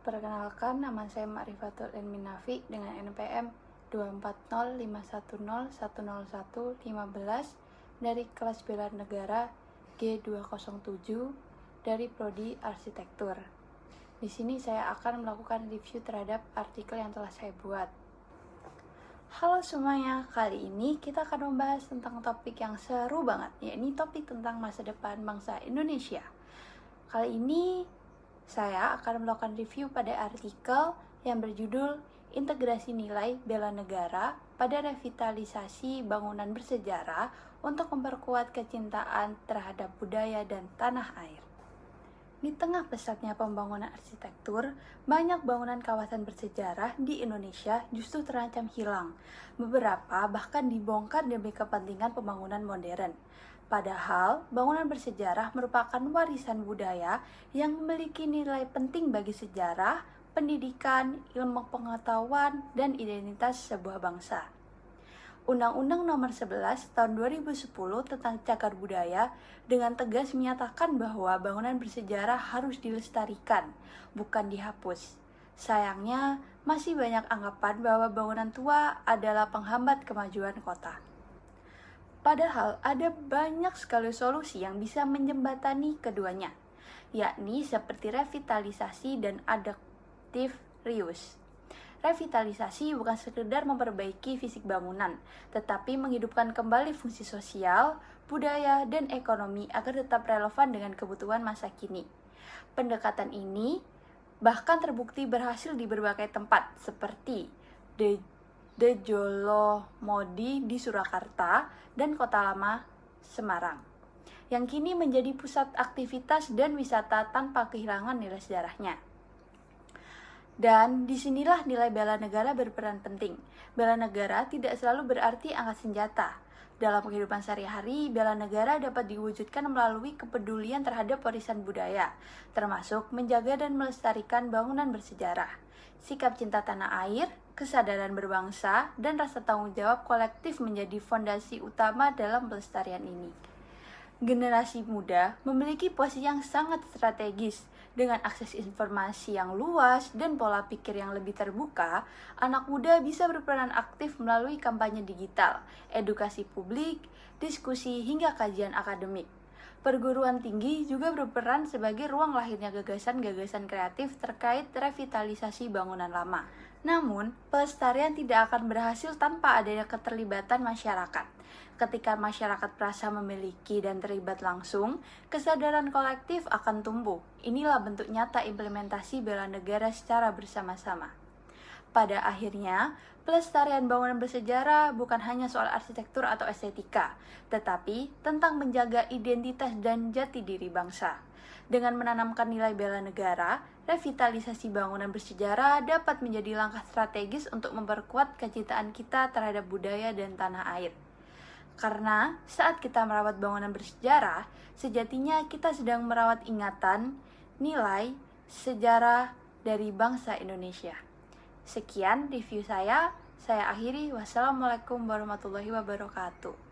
Perkenalkan, nama saya Ma'rifatul Ilmi Nafi dengan NPM 24051010115 dari kelas bela negara G207 dari Prodi Arsitektur. Di sini saya akan melakukan review terhadap artikel yang telah saya buat. Halo semuanya, kali ini kita akan membahas tentang topik yang seru banget, yakni topik tentang masa depan bangsa Indonesia. Kali ini saya akan melakukan review pada artikel yang berjudul Integrasi Nilai Bela Negara pada Revitalisasi Bangunan Bersejarah untuk Memperkuat Kecintaan Terhadap Budaya dan Tanah Air. Di tengah pesatnya pembangunan arsitektur, banyak bangunan kawasan bersejarah di Indonesia justru terancam hilang. Beberapa bahkan dibongkar demi kepentingan pembangunan modern. Padahal, bangunan bersejarah merupakan warisan budaya yang memiliki nilai penting bagi sejarah, pendidikan, ilmu pengetahuan, dan identitas sebuah bangsa. Undang-Undang Nomor 11 Tahun 2010 tentang Cagar Budaya dengan tegas menyatakan bahwa bangunan bersejarah harus dilestarikan, bukan dihapus. Sayangnya, masih banyak anggapan bahwa bangunan tua adalah penghambat kemajuan kota. Padahal ada banyak sekali solusi yang bisa menjembatani keduanya, yakni seperti revitalisasi dan adaptive reuse. Revitalisasi bukan sekedar memperbaiki fisik bangunan, tetapi menghidupkan kembali fungsi sosial, budaya, dan ekonomi agar tetap relevan dengan kebutuhan masa kini. Pendekatan ini bahkan terbukti berhasil di berbagai tempat, seperti The Jolomodi di Surakarta dan Kota Lama Semarang, yang kini menjadi pusat aktivitas dan wisata tanpa kehilangan nilai sejarahnya. Dan disinilah nilai bela negara berperan penting. Bela negara tidak selalu berarti angkat senjata. Dalam kehidupan sehari-hari, bela negara dapat diwujudkan melalui kepedulian terhadap warisan budaya, termasuk menjaga dan melestarikan bangunan bersejarah. Sikap cinta tanah air, kesadaran berbangsa, dan rasa tanggung jawab kolektif menjadi fondasi utama dalam pelestarian ini. Generasi muda memiliki posisi yang sangat strategis. Dengan akses informasi yang luas dan pola pikir yang lebih terbuka, anak muda bisa berperan aktif melalui kampanye digital, edukasi publik, diskusi, hingga kajian akademik. Perguruan tinggi juga berperan sebagai ruang lahirnya gagasan-gagasan kreatif terkait revitalisasi bangunan lama. Namun, pelestarian tidak akan berhasil tanpa adanya keterlibatan masyarakat. Ketika masyarakat merasa memiliki dan terlibat langsung, kesadaran kolektif akan tumbuh. Inilah bentuk nyata implementasi bela negara secara bersama-sama. Pada akhirnya, pelestarian bangunan bersejarah bukan hanya soal arsitektur atau estetika, tetapi tentang menjaga identitas dan jati diri bangsa. Dengan menanamkan nilai bela negara, revitalisasi bangunan bersejarah dapat menjadi langkah strategis untuk memperkuat kecintaan kita terhadap budaya dan tanah air. Karena saat kita merawat bangunan bersejarah, sejatinya kita sedang merawat ingatan, nilai, sejarah dari bangsa Indonesia. Sekian review saya akhiri. Wassalamualaikum warahmatullahi wabarakatuh.